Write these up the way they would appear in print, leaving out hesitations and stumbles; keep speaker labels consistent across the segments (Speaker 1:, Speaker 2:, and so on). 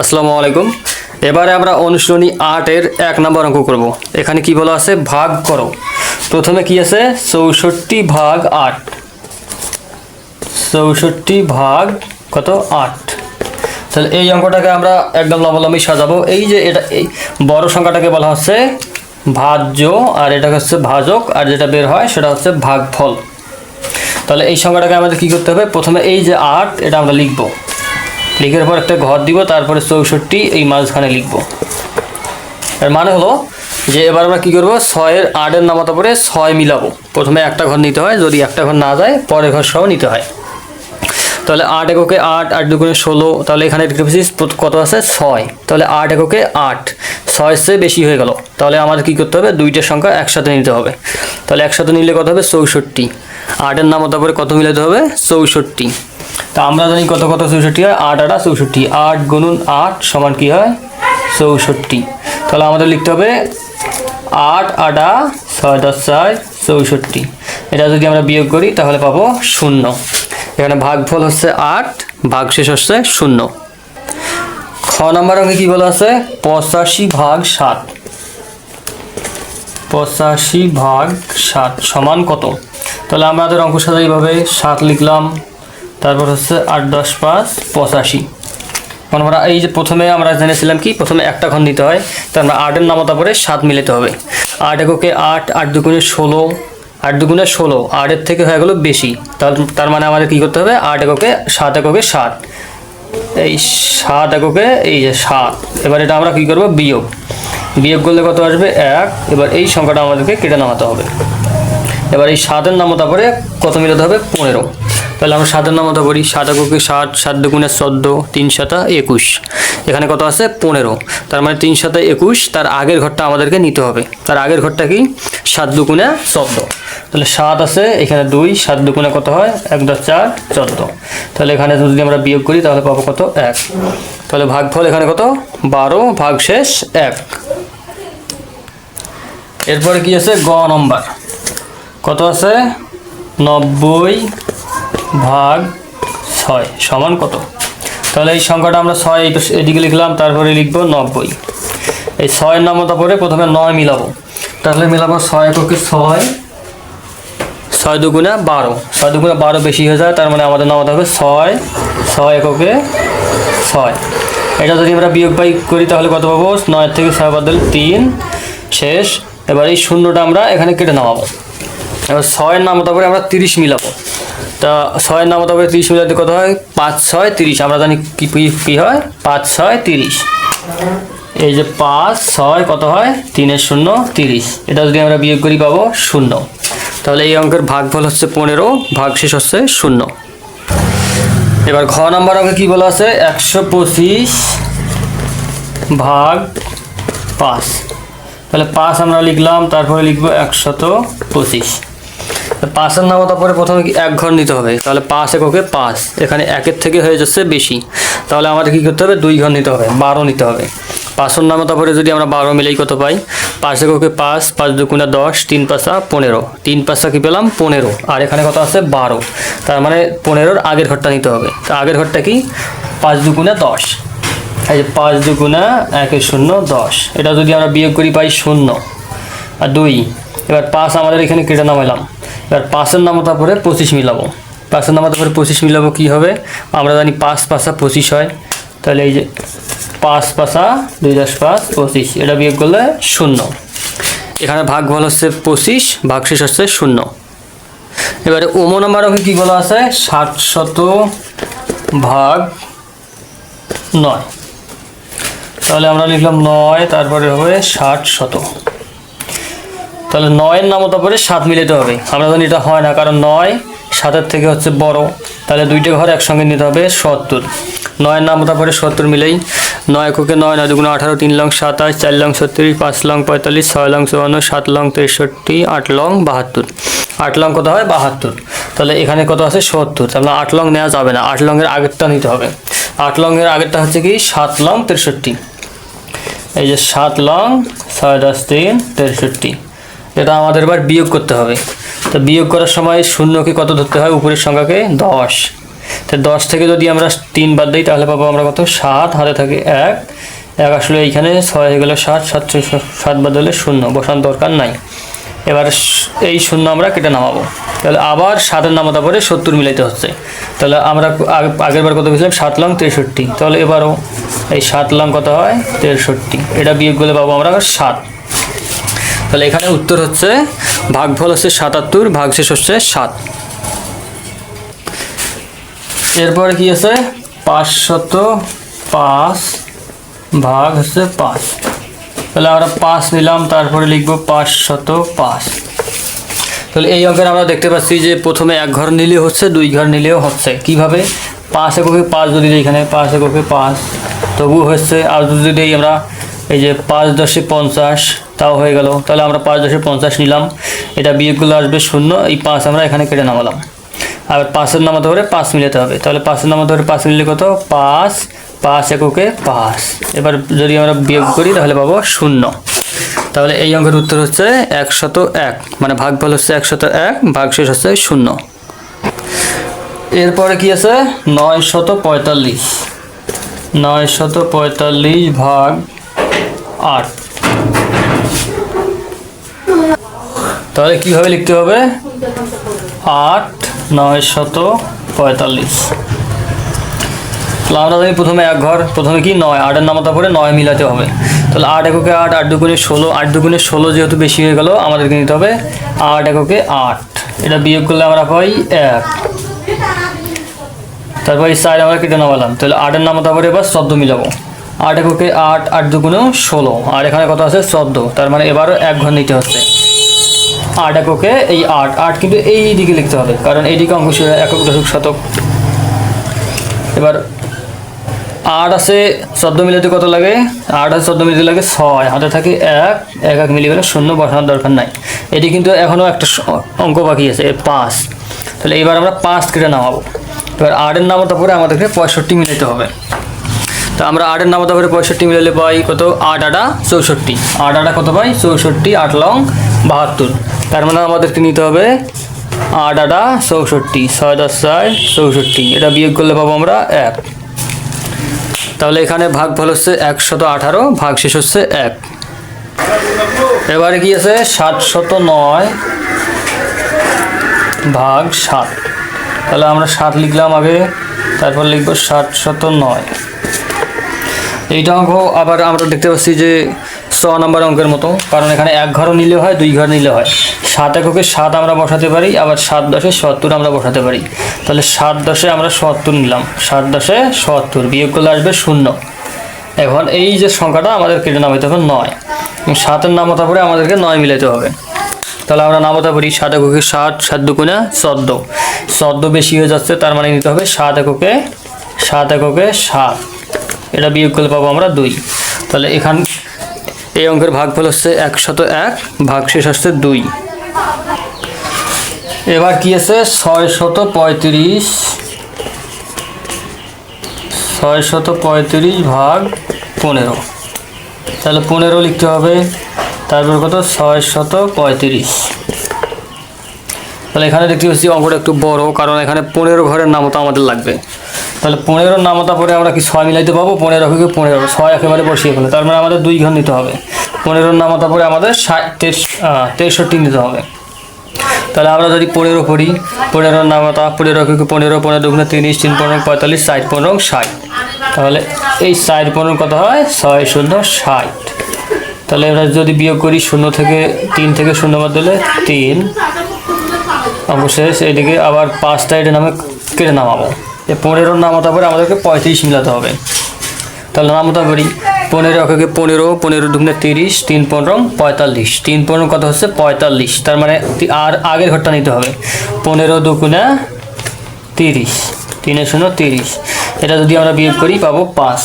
Speaker 1: আসসালামু আলাইকুম। এবারে আমরা অনুশীলনী 8 এর 1 নম্বর অঙ্ক করব। এখানে কি বলা আছে, ভাগ করো। প্রথমে কি আছে, 64 ভাগ 8। 64 ভাগ কত, 8। তাহলে এই অঙ্কটাকে আমরা একদম লম্বালম্বি সাজাবো। এই যে এটা, এই বড় সংখ্যাটাকে বলা হচ্ছে ভাজ্য, আর এটা হচ্ছে ভাজক, আর যেটা বের হয় সেটা হচ্ছে ভাগফল। তাহলে এই সংখ্যাটাকে আমাদের কি করতে হবে, প্রথমে এই যে 8 এটা আমরা লিখবো, লিখার পর একটা ঘর দিব, তারপরে 64 এই মাঝখানে লিখবো। এর মানে হলো যে এবার আমরা কি করব, 6 এর 8 এর নামাতে পরে 6 মিলাবো। প্রথমে একটা ঘর নিতে হয়, যদি একটা ঘর না যায় পরের ঘর সহ নিতে হয়। তাহলে 8 এককে 8, 8 দুগুণে 16, তাহলে এখানে কত আছে, 6। তাহলে 8 এককে 8, 6 চেয়ে বেশি হয়ে গেল। তাহলে আমাদের কি করতে হবে, দুইটা সংখ্যা একসাথে নিতে হবে। তাহলে একসাথে নিলে কত হবে, 64। 8 এর নামাতে পরে কত মিলাতে হবে, 64। তা আমরা জানি কত কত 64 হয়, 8 8 64, 8 গুণন 8 সমান কি হয়, 64। তাহলে আমাদের লিখতে হবে 8 8 6 10 4 64। এটা যদি আমরা বিয়োগ করি তাহলে পাবো 0। এখানে ভাগফল হচ্ছে 8, ভাগশেষ হচ্ছে 0। খ নাম্বার অঙ্কে কি বলা আছে, 85 ভাগ 7। 85 ভাগ 7 সমান কত। তাহলে আমাদের অঙ্ক সাজাই এইভাবে, 7 লিখলাম, তারপর হচ্ছে 8 10 5 85। আমরা এই যে প্রথমে আমরা জেনেছিলাম কি, প্রথমে একটা ঘর নিতে হয়। তো আমরা 8 এর নামাতে পরে 7 মিলাতে হবে। 8 এককে 8, 8 দুগুণে 16, 8 দুগুণে 16, 8 এর থেকে হয়ে গেল বেশি। তার মানে আমাদের কি করতে হবে, 8 এককে 7 এককে 7, এই 7 এককে এই যে 7। এবার এটা আমরা কি করব, বিয়োগ। বিয়োগ করলে কত আসবে, 1। এবার এই সংখ্যাটা আমাদেরকে কেটে নামাতে হবে। এবার এই 7 এর নামাতে পরে কত মিলাতে হবে, 15। তাহলে আমরা 7 এর নামাতে করি, 7 এককে 7, 7 দুগুণে 14, 3 7 21। এখানে কত আছে, 15। তার মানে 3 7 21, তার আগের ঘরটা আমাদেরকে নিতে হবে। তার আগের ঘরটা কি, 7 দুগুণে 14। তাহলে 7 আছে, এখানে 2, 7 দুগুণে কত হয়, 1 10 4 14। তাহলে এখানে যদি আমরা বিয়োগ করি তাহলে পাবো কত, 1। তাহলে ভাগফল এখানে কত, 12, ভাগশেষ 1। এরপরে কি আছে, গ নম্বর কত আছে, 90 ভাগ 6 সমান কত। তাহলে এই সংখ্যাটা আমরা 6 এদিকে লিখলাম, তারপরে লিখবো 90। এই 6 এর নামতা পরে প্রথমে 9 মিলাবো। তাহলে মিলাবো 6 এককে 6, 6 দুগুণে 12, 6 দুগুণে 12 বেশি হয়ে যায়। তার মানে আমাদের নামাতে হবে 6, 6 এককে 6। এটা যদি আমরা বিয়োগ বাই করি তাহলে কত পাবো, 9 থেকে 6 বাদ দিলে 3, শেষ। এবার এই শূন্যটা আমরা এখানে কেটে নামাবো। এবার 6 এর নামতা পরে আমরা 30 মিলাবো। তা 6 এর নামতা পরে 30 মিলাতে কত হয়, 5 6 30। আমরা জানি কি হয়, 5 6 30। এই যে 5 6 কত হয়, 3 এর 0 30। এটা যদি আমরা বিয়োগ করি পাবো 0। তাহলে এই অঙ্কের ভাগফল হচ্ছে 15, ভাগশেষ হচ্ছে 0। এবার ঘ নাম্বার অঙ্কে কি বলা আছে, 125 ভাগ 5। তাহলে 5 আমরা লিখলাম, তারপরে লিখবো 125। 5 এর নামতা পরে প্রথমে এক ঘর নিতে হবে। তাহলে 5 এককে 5, এখানে 1 এর থেকে হয়ে যাচ্ছে বেশি। তাহলে আমাদের কি করতে হবে, 2 ঘর নিতে হবে, 12 নিতে হবে। 5 এর নামতা পরে যদি আমরা 12 মিলাই কত পাই, 5 এককে 5, 5 দুগুণে 10, 3 5 15, 3 5 কি পেলাম, 15। আর এখানে কত আছে, 12। তার মানে 15 আগের ঘরটা নিতে হবে। তা আগের ঘরটা কি, 5 দুগুণে 10। এই যে 5 দুগুণে 1 0 10। এটা যদি আমরা বিয়োগ করি পাই 0 আর 2। এবার 5 আমাদের এখানে কেটে নামাইলাম। এবার 5 এর নামতা পরে 25 মিলাবো। 5 এর নামতা পরে 25 মিলাবো, কি হবে, আমরা জানি 5 5 25 হয়। তাহলে এই যে 5 5 2 10 5 25, এটা বিয়োগ করলে 0। এখানে ভাগফল হচ্ছে 25, ভাগশেষ হচ্ছে 0। এবারে ওমো নাম্বার ওকে কি বলা আছে, 60 ভাগ 9। তাহলে আমরা লিখলাম 9, তারপরে হবে 60। তাহলে 9 এর নামতা পরে 7 মিলাতে হবে। আমরা জানি এটা হয় না, কারণ 9 7 এর থেকে হচ্ছে বড়। তাহলে দুইটা ঘর একসঙ্গে নিতে হবে, 70। 9 এর নামতা পরে 70 মিলাই। 9 এককে 9, 9 দুগুণে 18, 3 long 27, 4 long 36, 5 long 45, 6 long 54, 7 long 63, 8 long 72। 8 long কত হয়, 72। তাহলে এখানে কত আছে, 70। তাহলে 8 লং নেওয়া যাবে না, 8 লং এর আগেরটা নিতে হবে। 8 লং এর আগেরটা হচ্ছে কি, 7 লং 63। এই যে 7 লং 6 10 3 63। এটা আমাদের এবার বিয়োগ করতে হবে। তো বিয়োগ করার সময় শূন্যকে কত ধরতে হয়, উপরের সংখ্যাকে 10। তো 10 থেকে যদি আমরা 3 বাদ দিই তাহলে পাবো আমরা কত 7, হাতে থাকে 1, আসলে এইখানে 6 হয়ে গেল 7, 7 বাদ দিলে 0, বসানোর দরকার নাই। এবার এই 0 আমরা কেটে নামাবো। তাহলে আবার 7-এর নামাতে পরে 70 মিলাইতে হচ্ছে। তাহলে আমরা আগের বার কত পেয়েছিলাম 7 লং 63, তাহলে এবারও এই 7 লং কত হয় 63, এটা বিয়োগ করলে পাবো আমরা 7। তাহলে এখানে উত্তর হচ্ছে ভাগফল হচ্ছে 77, ভাগশেষ হচ্ছে 7। এরপরে কি আছে 505 ভাগ হচ্ছে 5। তাহলে আমরা 5 নিলাম, তারপরে লিখবো 505। তাহলে এই অঙ্কের আমরা দেখতে পাচ্ছি যে প্রথমে 1 ঘর নিলেও হচ্ছে, 2 ঘর নিলেও হচ্ছে। কিভাবে 5 এককে 5 যদি এখানে 5 এককে 5 তবু হচ্ছে। আর যদি আমরা এই যে 5 10 50 তাও হয়ে গেল। তাহলে আমরা 5 10 50 নিলাম, এটা বিয়োগগুলো আসবে 0, এই 5 আমরা এখানে কেটে নামালাম। আর 5-এর নামাতে ধরে 5 মিলাতে হবে। তাহলে 5-এর নামাতে ধরে 5 মিললে কত 5, 5 এককে 5। এবার যদি আমরা বিয়োগ করি তাহলে পাবো 0। তাহলে এই অঙ্কের উত্তর হচ্ছে 101, মানে ভাগফল হচ্ছে 101, ভাগশেষ হচ্ছে 0। এরপরে কি আছে 945, 945 ভাগ 8। তাহলে কিভাবে লিখতে হবে 8 945। আমরা জানি প্রথমে 1 ঘর, প্রথমে কি 9, 8-এর নামাতে পরে 9 মিলাতে হবে। তাহলে 8 এককে 8, 8 দুগুণে 16, 8 দুগুণে 16 যেহেতু বেশি হয়ে গেল আমাদেরকে নিতে হবে 8 এককে 8, এটা বিয়োগ করলে আমরা পাই 1। তারপর এই 4 আমরা কেটে নামালাম। তাহলে 8-এর নামাতে পরে এবার 14 মিলাবো। 8 এককে 8, 8 দুগুণে 16, আর এখানে কত আছে 14, তার মানে এবারও 1 ঘর নিতে হচ্ছে। 8 এককে এই 8 কিন্তু এই দিকে লিখতে হবে, কারণ এইদিকে অঙ্ক একক দশক শতক। এবার 8 আছে 14 মিলাতে কত লাগে, 8 আছে 14 মিলাতে লাগে 6, হাতে থাকে 1, 1 মিলে গেলে 0, বসানোর দরকার নাই। এটি কিন্তু এখনও একটা অঙ্ক বাকি আছে 5। তাহলে এবার আমরা 5 কেটে নামাবো। এবার 8-এর নামাতে পরে আমাদেরকে 65 মিলাতে হবে। তো আমরা 8-এর নামাতে পরে 65 মিলালে পাই কত 8 8 64, 8 8 কত পাই 64, 8 লং 72। তার মানে আমাদেরকে নিতে হবে 8 8 64, 6 10 64, এটা বিয়োগ করলে পাবো আমরা 1। তাহলে এখানে ভাগফল হচ্ছে 118, ভাগশেষ হচ্ছে 1। এবারে কি আছে 709 ভাগ 7। তাহলে আমরা 7 লিখলাম আগে, তারপর লিখব 709। এইটা অঙ্ক আবার আমরা দেখতে পাচ্ছি যে 6 নম্বর অঙ্কের মতো, কারণ এখানে 1 ঘরও নিলে হয়, 2 ঘর নিলে হয়। 7 এককে 7 আমরা বসাতে পারি, আবার 7 10 70 আমরা বসাতে পারি। তাহলে 7 10 আমরা 70 নিলাম, 7 10 70, বিয়োগ করলে আসবে 0। এখন এই যে সংখ্যাটা আমাদের কেটে নামাতে হবে 9, 7-এর নামাতে পরে আমাদেরকে 9 মিলাতে হবে। তাহলে আমরা নামাতে পারি 7 এককে 7, 7 দুগুণে 14, 14 বেশি হয়ে যাচ্ছে, তার মানে নিতে হবে 7 এককে 7, এটা বিয়োগ করলে পাবো আমরা 2। তাহলে এখান এই অঙ্কের ভাগফল হচ্ছে 101, ভাগশেষ হচ্ছে 2। এবার কি আছে 635, 635 ভাগ 15। তাহলে 15 লিখতে হবে, তারপর কত 635। তাহলে এখানে দেখতে পাচ্ছি অঙ্কটা একটু বড়, কারণ এখানে 15 ঘরের নামতা আমাদের লাগবে। তাহলে 15-র নামতা পরে আমরা কি 6 মিলাইতে পাবো, 15 থেকে 15, 6 একেবারে বসিয়ে ফেলে, তার মানে আমাদের 2 ঘর নিতে হবে। 15-র নামতা পরে আমাদের 63 নিতে হবে। তাহলে আমরা যদি 15 পড়ি, 15-র নামতা 15 থেকে 15, 15 দুগুণে 30, 3 15 45, 60 15 60। তাহলে এই 60 15 কত হয় 6 0 60। তাহলে আমরা যদি বিয়োগ করি 0 থেকে 3 থেকে 0 বাদ দিলে 3, অবশেষ এদিকে আবার 5টা এটা নামে কেটে নামাবো। 15-র নামতা পরে আমাদেরকে 35 মিলাতে হবে। তাহলে নামতা করি 15 এককে 15, 15 দুগুণে 30, 3 15 45, 3 15 কত হচ্ছে 45, তার মানে আর আগের ঘরটা নিতে হবে। 15 দুগুণে 30, 3 0 30, এটা যদি আমরা বিয়োগ করি পাবো 5।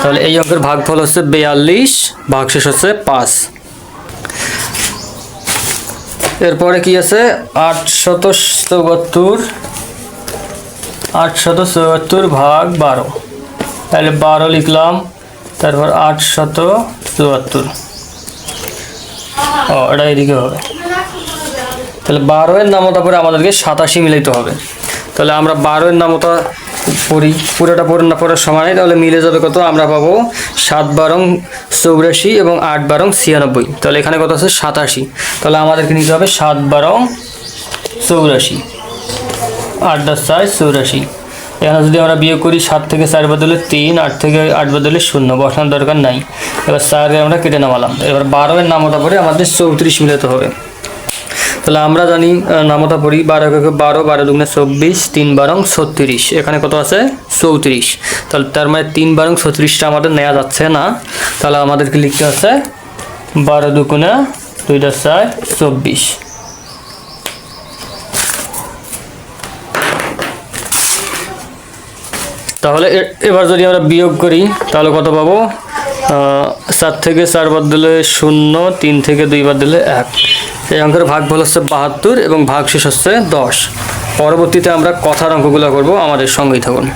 Speaker 1: তাহলে এই অঙ্কের ভাগফল হচ্ছে 42, ভাগশেষ হচ্ছে 5। এরপরে কি আছে 874 ভাগ 12। তাহলে 12 লিখলাম, তারপর 874, এটা এদিকে হবে। তাহলে 12-এর নামতা পরে আমাদেরকে 87 মিলাইতে হবে। তাহলে আমরা 12-এর নামতা পড়ি, পুরোটা পড়ে না পড়ার সময় নেই, তাহলে মিলে যাবে কত? আমরা পাবো 7-12 84 এবং 8-12 96। তাহলে এখানে কত আছে? 87। তাহলে আমাদেরকে নিতে হবে 7-12 84, 8-4 84। এখানে যদি আমরা বিয়োগ করি 7 থেকে 4 বদলে 3, 8 থেকে 8 বদলে 0, বসানোর দরকার নাই। এবার 4 আমরা কেটে নামালাম। এবার 12-এর নামতা পরে আমাদের 34 মিলাতে হবে। তাহলে আমরা জানি নামতা পড়ি 12 × 12, 12 × 24, 3-12 36। এখানে কত আছে? 34। তাহলে তার মানে 3-12 36টা আমাদের নেওয়া যাচ্ছে না। তাহলে আমাদেরকে লিখতে আছে 12 × 2 = 24। তাহলে এবার যদি আমরা বিয়োগ করি তাহলে কত পাবো? 4 থেকে 4 বাদ দিলে 0, 3 থেকে 2 বাদ দিলে 1। এই অঙ্কের ভাগফল হচ্ছে 72 এবং ভাগশেষ হচ্ছে 10। পরবর্তীতে আমরা কথার অঙ্কগুলো করব, আমাদের সঙ্গেই থাকুন।